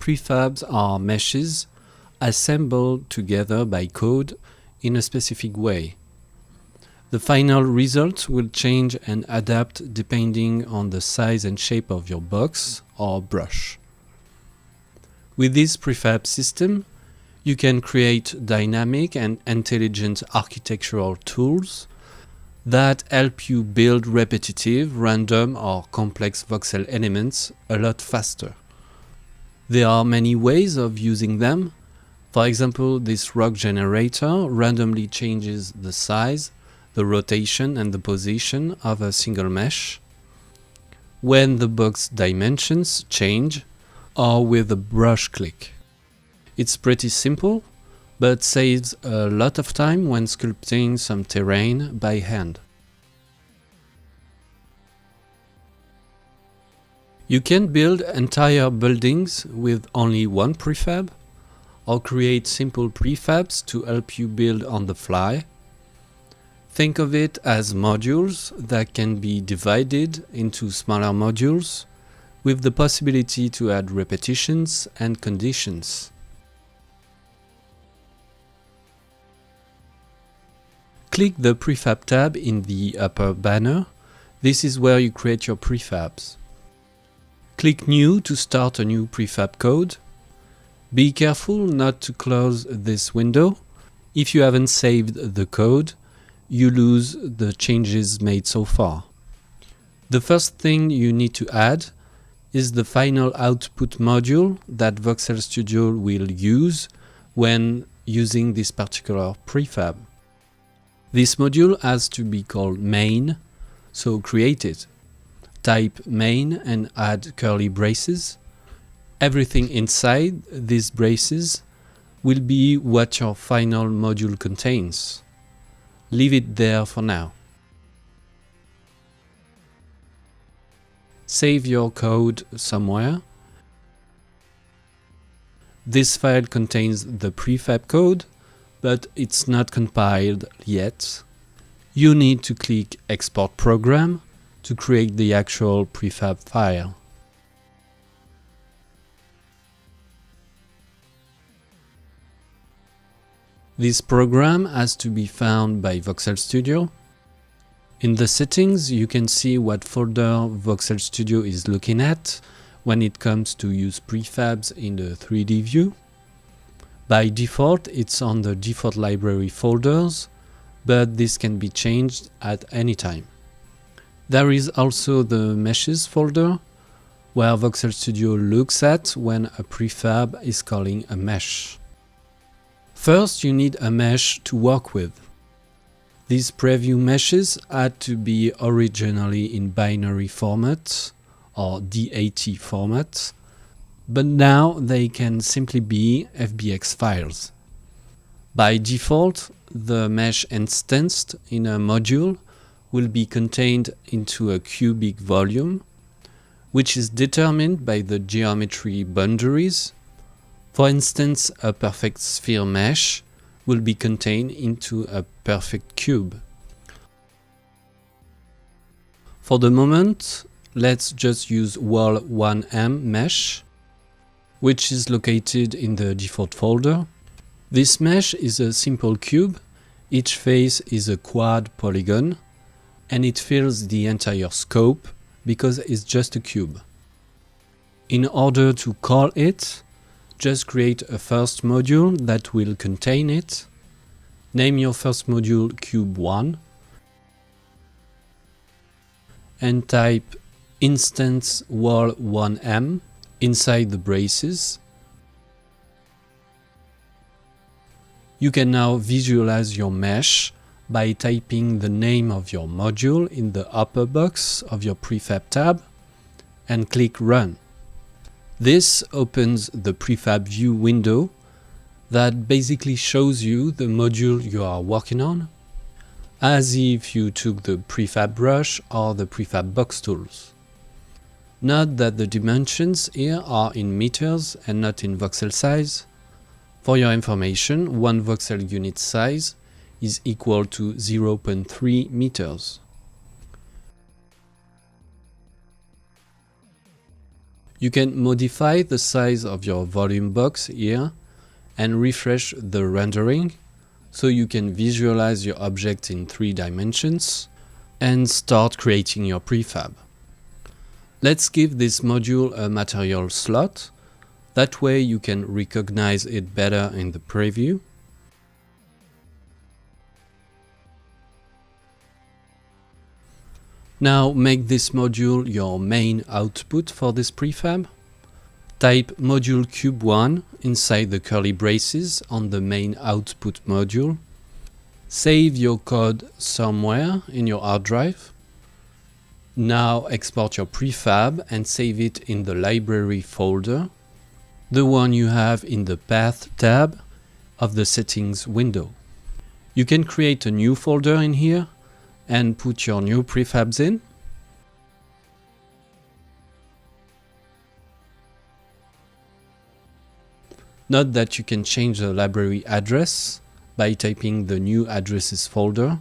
Prefabs are meshes assembled together by code in a specific way. The final result will change and adapt depending on the size and shape of your box or brush. With this prefab system, you can create dynamic and intelligent architectural tools that help you build repetitive, random, or complex voxel elements a lot faster. There are many ways of using them. For example, this rock generator randomly changes the size, the rotation, and the position of a single mesh when the box dimensions change or with a brush click. It's pretty simple, but saves a lot of time when sculpting some terrain by hand. You can build entire buildings with only one prefab, or create simple prefabs to help you build on the fly. Think of it as modules that can be divided into smaller modules with the possibility to add repetitions and conditions. Click the Prefab tab in the upper banner. This is where you create your prefabs. Click New to start a new prefab code. Be careful not to close this window. If you haven't saved the code, you lose the changes made so far. The first thing you need to add is the final output module that Voxel Studio will use when using this particular prefab. This module has to be called main, so create it. Type main and add curly braces. Everything inside these braces will be what your final module contains. Leave it there for now. Save your code somewhere. This file contains the prefab code, but it's not compiled yet. You need to click Export Program to create the actual prefab file. This program has to be found by Voxel Studio. In the settings, you can see what folder Voxel Studio is looking at when it comes to use prefabs in the 3D view. By default, it's on the default library folders, but this can be changed at any time. There is also the Meshes folder, where Voxel Studio looks at when a prefab is calling a mesh. First, you need a mesh to work with. These preview meshes had to be originally in binary format or DAT format, but now they can simply be FBX files. By default, the mesh instanced in a module will be contained into a cubic volume, which is determined by the geometry boundaries. For instance, a perfect sphere mesh will be contained into a perfect cube. For the moment, let's just use wall 1M mesh, which is located in the default folder. This mesh is a simple cube. Each face is a quad polygon, and it fills the entire scope because it's just a cube. In order to call it, just create a first module that will contain it. Name your first module cube1 and type instance wall 1m inside the braces. You can now visualize your mesh by typing the name of your module in the upper box of your Prefab tab and click Run. This opens the Prefab view window that basically shows you the module you are working on, as if you took the Prefab brush or the Prefab box tools. Note that the dimensions here are in meters and not in voxel size. For your information, one voxel unit size is equal to 0.3 meters. You can modify the size of your volume box here and refresh the rendering so you can visualize your object in 3 dimensions and start creating your prefab. Let's give this module a material slot. That way you can recognize it better in the preview. Now make this module your main output for this prefab. Type module cube 1 inside the curly braces on the main output module. Save your code somewhere in your hard drive. Now export your prefab and save it in the library folder, the one you have in the Path tab of the settings window. You can create a new folder in here and put your new prefabs in. Note that you can change the library address by typing the new addresses folder.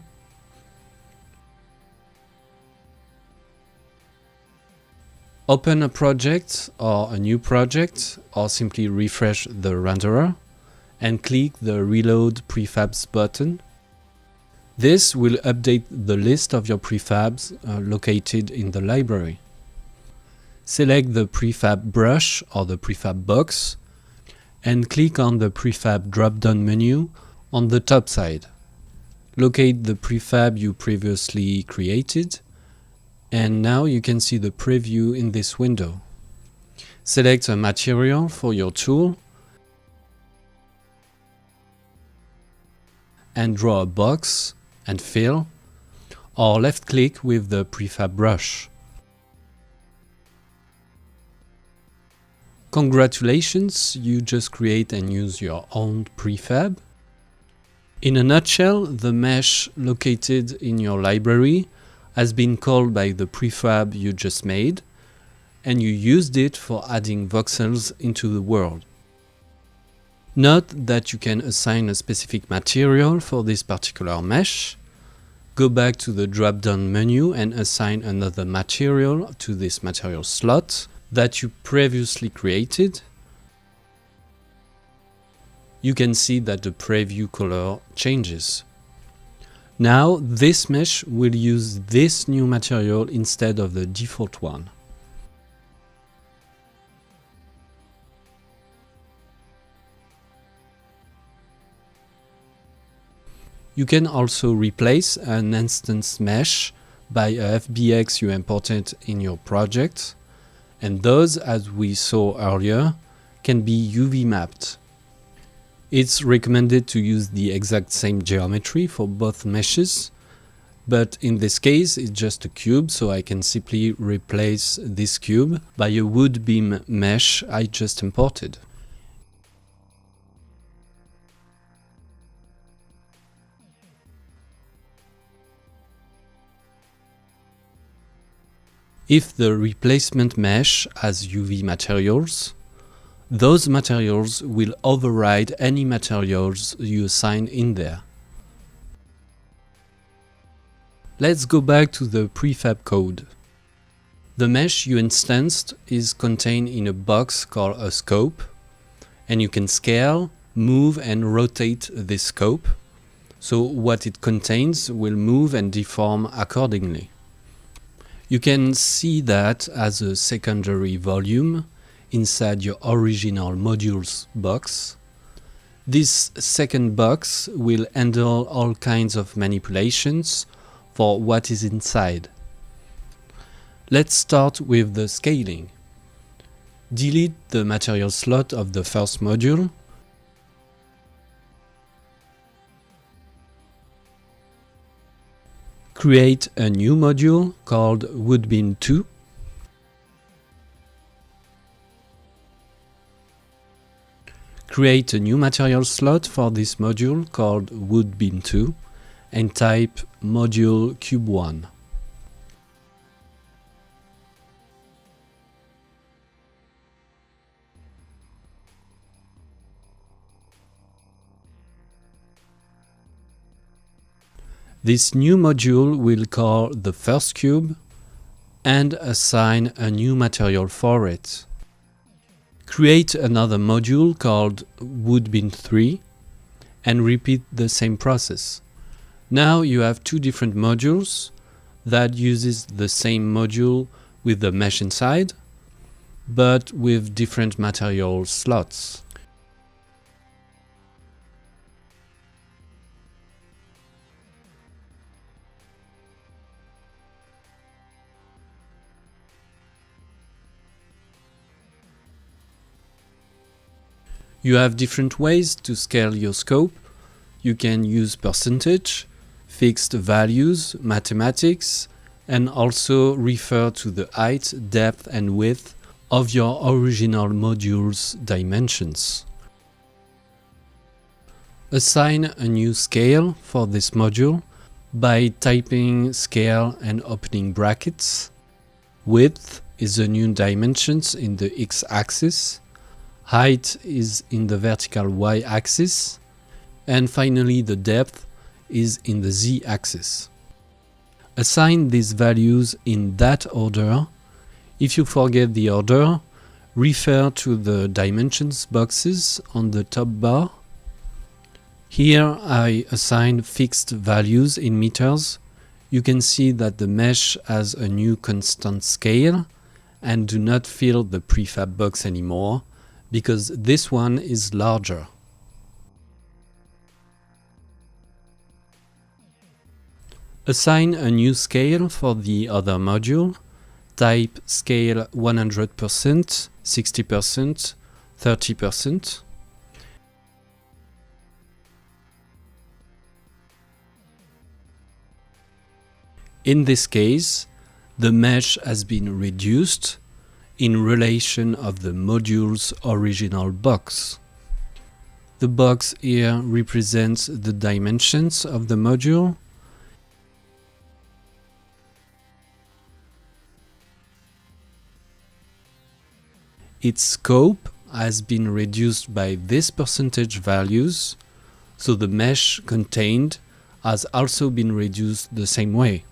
Open a project or a new project, or simply refresh the renderer and click the Reload Prefabs button. This will update the list of your prefabs located in the library. Select the prefab brush or the prefab box and click on the prefab drop-down menu on the top side. Locate the prefab you previously created, and now you can see the preview in this window. Select a material for your tool and draw a box and fill, or left click with the prefab brush. Congratulations, you just create and use your own prefab. In a nutshell, the mesh located in your library has been called by the prefab you just made, and you used it for adding voxels into the world. Note that you can assign a specific material for this particular mesh. Go back to the drop-down menu and assign another material to this material slot that you previously created. You can see that the preview color changes. Now this mesh will use this new material instead of the default one. You can also replace an instance mesh by a FBX you imported in your project, and those, as we saw earlier, can be UV mapped. It's recommended to use the exact same geometry for both meshes, but in this case it's just a cube, so I can simply replace this cube by a wood beam mesh I just imported. If the replacement mesh has UV materials, those materials will override any materials you assign in there. Let's go back to the prefab code. The mesh you instanced is contained in a box called a scope, and you can scale, move and rotate this scope, so what it contains will move and deform accordingly. You can see that as a secondary volume inside your original modules box. This second box will handle all kinds of manipulations for what is inside. Let's start with the scaling. Delete the material slot of the first module. Create a new module called Woodbin 2. Create a new material slot for this module called Woodbin 2 and type module cube 1. This new module will call the first cube and assign a new material for it. Create another module called woodbeam3 and repeat the same process. Now you have two different modules that uses the same module with the mesh inside, but with different material slots. You have different ways to scale your scope. You can use percentage, fixed values, mathematics, and also refer to the height, depth, and width of your original module's dimensions. Assign a new scale for this module by typing scale and opening brackets. Width is the new dimensions in the x-axis. Height is in the vertical y-axis. And finally, the depth is in the z-axis. Assign these values in that order. If you forget the order, refer to the dimensions boxes on the top bar. Here I assign fixed values in meters. You can see that the mesh has a new constant scale and do not fill the prefab box anymore because this one is larger. Assign a new scale for the other module. Type scale 100%, 60%, 30%. In this case, the mesh has been reduced in relation of the module's original box. The box here represents the dimensions of the module. Its scope has been reduced by this percentage values, so the mesh contained has also been reduced the same way.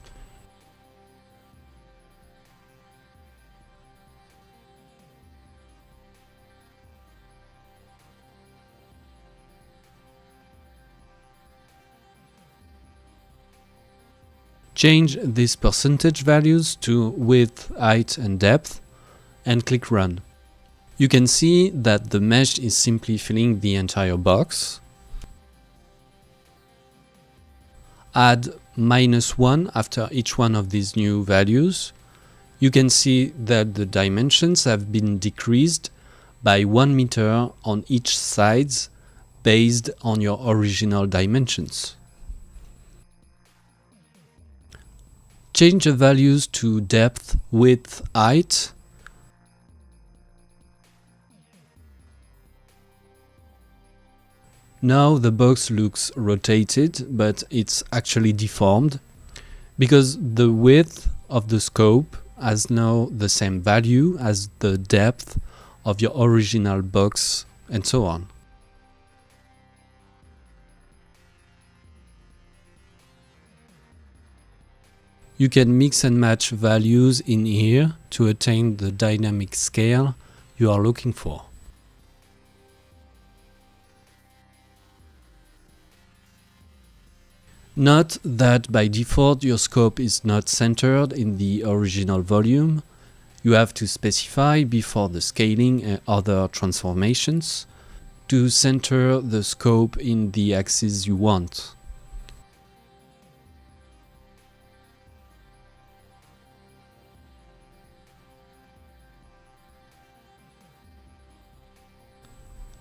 Change these percentage values to width, height, and depth, and click Run. You can see that the mesh is simply filling the entire box. Add -1 after each one of these new values. You can see that the dimensions have been decreased by 1 meter on each side based on your original dimensions. Change the values to depth, width, height. Now the box looks rotated, but it's actually deformed because the width of the scope has now the same value as the depth of your original box, and so on. You can mix and match values in here to attain the dynamic scale you are looking for. Note that by default your scope is not centered in the original volume. You have to specify before the scaling and other transformations to center the scope in the axis you want.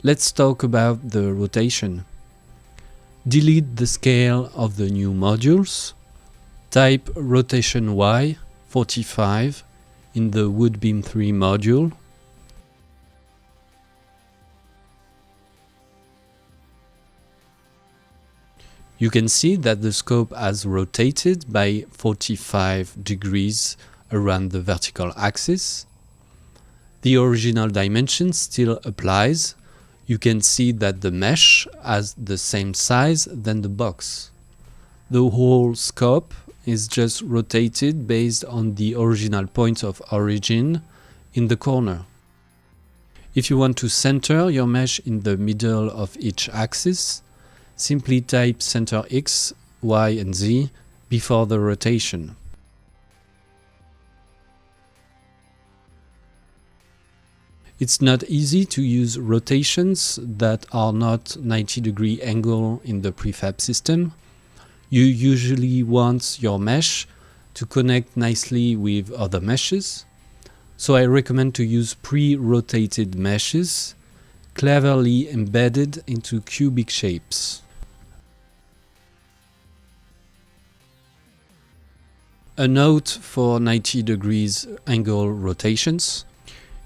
Let's talk about the rotation. Delete the scale of the new modules. Type rotation Y 45 in the woodbeam3 module. You can see that the scope has rotated by 45 degrees around the vertical axis. The original dimension still applies. You can see that the mesh has the same size than the box. The whole scope is just rotated based on the original point of origin in the corner. If you want to center your mesh in the middle of each axis, simply type center X, Y, and Z before the rotation. It's not easy to use rotations that are not 90-degree angle in the prefab system. You usually want your mesh to connect nicely with other meshes, so I recommend to use pre-rotated meshes, cleverly embedded into cubic shapes. A note for 90 degrees angle rotations.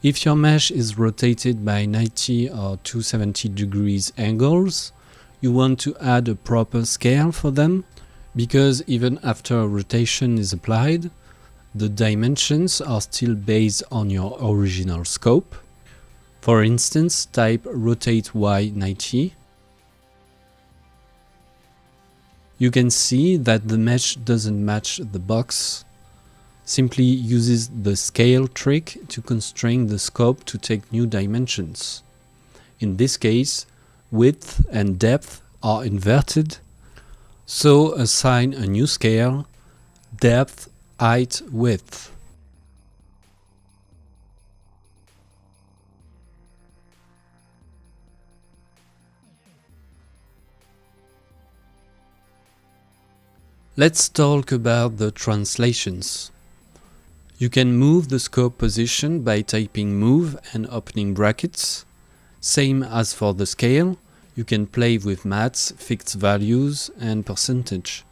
If your mesh is rotated by 90 or 270 degrees angles, you want to add a proper scale for them, because even after a rotation is applied, the dimensions are still based on your original scope. For instance, type rotate Y 90. You can see that the mesh doesn't match the box. Simply uses the scale trick to constrain the scope to take new dimensions. In this case, width and depth are inverted, so assign a new scale, depth, height, width. Let's talk about the translations. You can move the scope position by typing move and opening brackets. Same as for the scale, you can play with maths, fixed values, and percentage.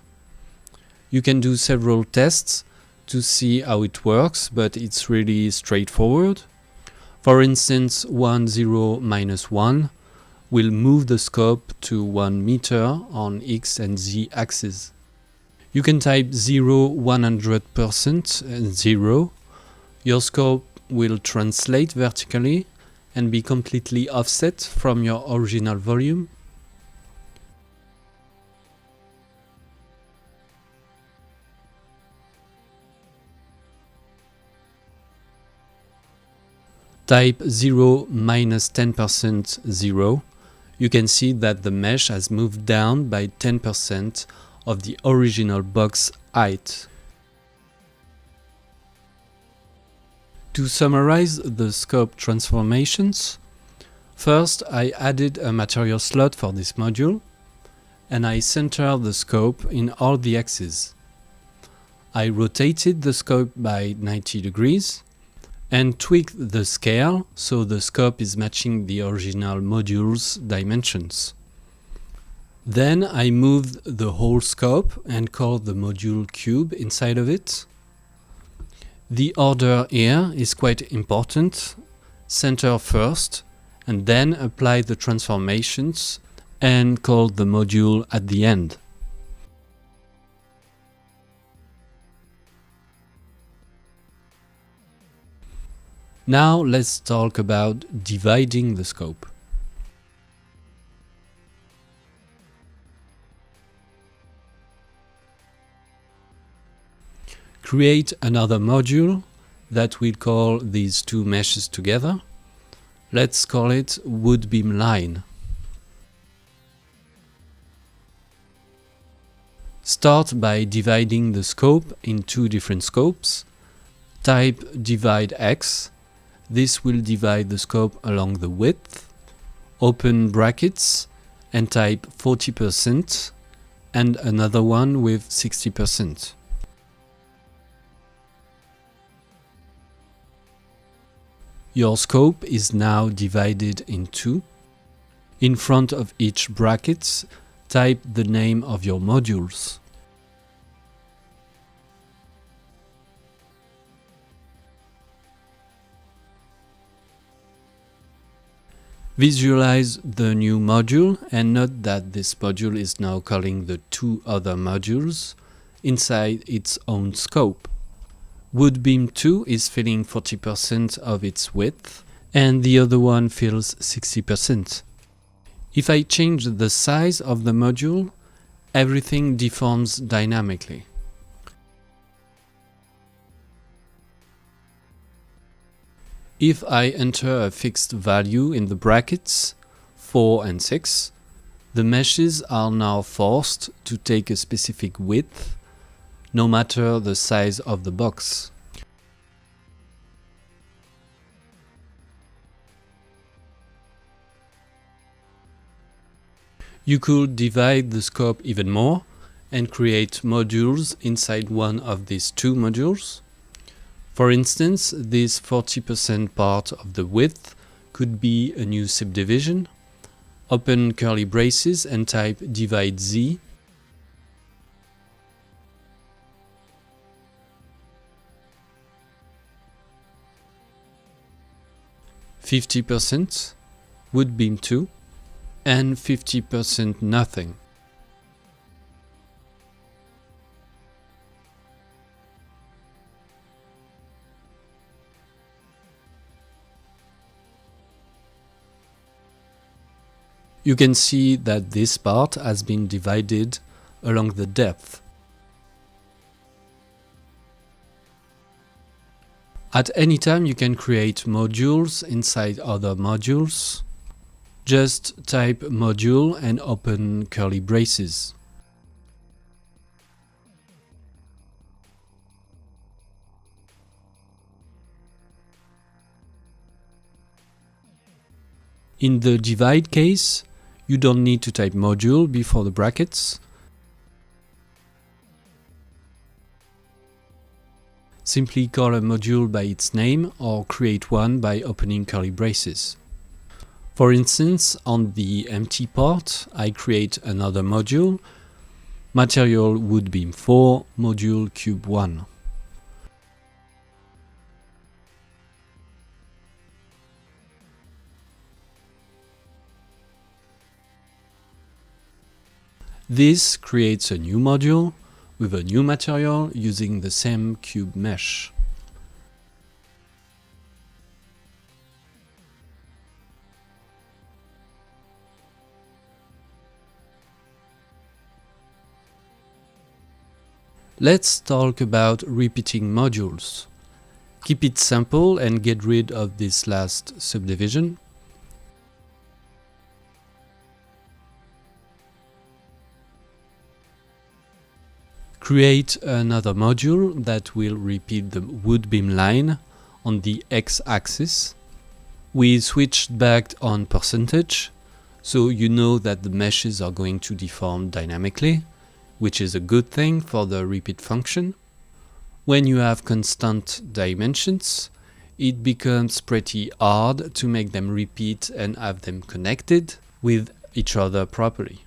You can do several tests to see how it works, but it's really straightforward. For instance, 1, 0, minus 1 will move the scope to 1 meter on X and Z axes. You can type 0, 100% and 0. Your scope will translate vertically and be completely offset from your original volume. Type 0 minus 10% 0. You can see that the mesh has moved down by 10% of the original box height. To summarize the scope transformations, first I added a material slot for this module, and I centered the scope in all the axes. I rotated the scope by 90 degrees and tweaked the scale so the scope is matching the original module's dimensions. Then I moved the whole scope and called the module cube inside of it. The order here is quite important. Center first and then apply the transformations and call the module at the end. Now let's talk about dividing the scope. Create another module that will call these two meshes together. Let's call it wood beam line. Start by dividing the scope in two different scopes. Type divide X. This will divide the scope along the width. Open brackets and type 40% and another one with 60%. Your scope is now divided in two. In front of each bracket, type the name of your modules. Visualize the new module and note that this module is now calling the two other modules inside its own scope. Wood beam 2 is filling 40% of its width and the other one fills 60%. If I change the size of the module, everything deforms dynamically. If I enter a fixed value in the brackets, 4 and 6, the meshes are now forced to take a specific width, no matter the size of the box. You could divide the scope even more and create modules inside one of these two modules. For instance, this 40% part of the width could be a new subdivision. Open curly braces and type divide z. %, wood beam 2, and 50% nothing. You can see that this part has been divided along the depth. At any time you can create modules inside other modules. Just type module and open curly braces. In the divide case, you don't need to type module before the brackets. Simply call a module by its name or create one by opening curly braces. For instance, on the empty part, I create another module, material wood beam 4, module cube 1. This creates a new module with a new material using the same cube mesh. Let's talk about repeating modules. Keep it simple and get rid of this last subdivision. Create another module that will repeat the wood beam line on the x-axis. We switched back on percentage, so you know that the meshes are going to deform dynamically, which is a good thing for the repeat function. When you have constant dimensions, it becomes pretty hard to make them repeat and have them connected with each other properly.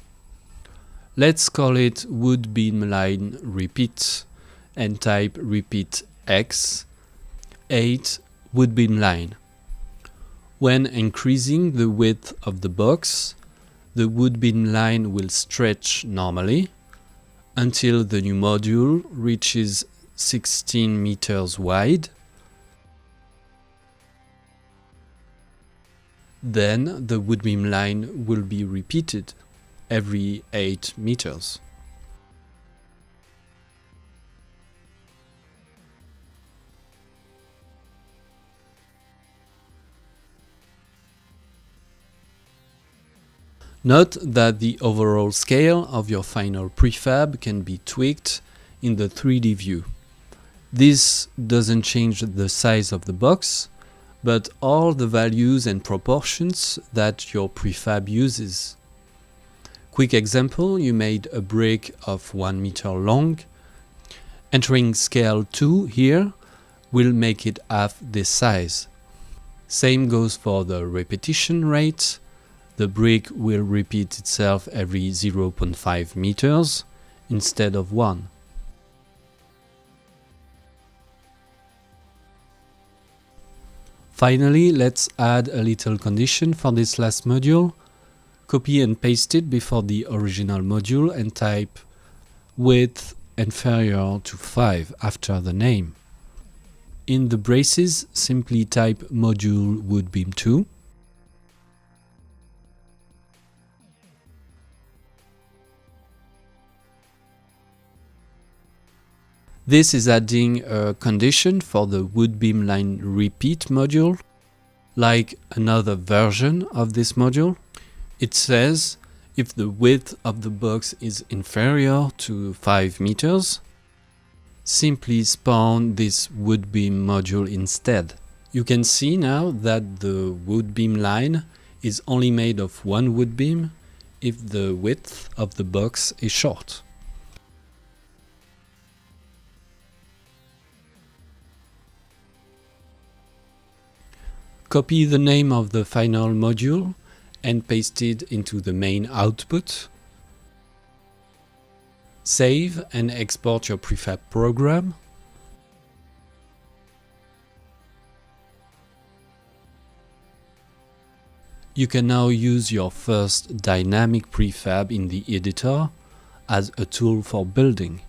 Let's call it wood beam line repeat and type repeat x 8 wood beam line. When increasing the width of the box, the wood beam line will stretch normally until the new module reaches 16 meters wide. Then the wood beam line will be repeated every 8 meters. Note that the overall scale of your final prefab can be tweaked in the 3D view. This doesn't change the size of the box, but all the values and proportions that your prefab uses. Quick example, you made a brick of 1 meter long. Entering scale 2 here will make it half this size. Same goes for the repetition rate. The brick will repeat itself every 0.5 meters instead of 1. Finally, let's add a little condition for this last module. Copy and paste it before the original module and type width inferior to 5 after the name. In the braces, simply type module wood beam 2. This is adding a condition for the wood beam line repeat module. like another version of this module. It says if the width of the box is inferior to 5 meters, simply spawn this wood beam module instead. You can see now that the wood beam line is only made of one wood beam if the width of the box is short. Copy the name of the final module and paste it into the main output. Save and export your prefab program. You can now use your first dynamic prefab in the editor as a tool for building.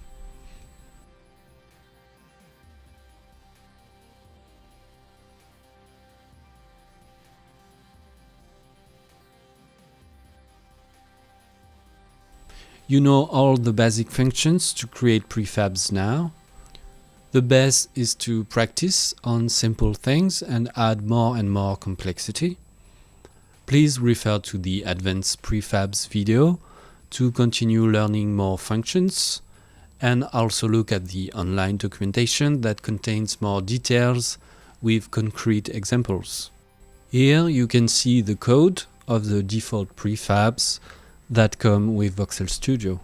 You know all the basic functions to create prefabs now. The best is to practice on simple things and add more and more complexity. Please refer to the Advanced Prefabs video to continue learning more functions, and also look at the online documentation that contains more details with concrete examples. Here you can see the code of the default prefabs that come with Voxel Studio.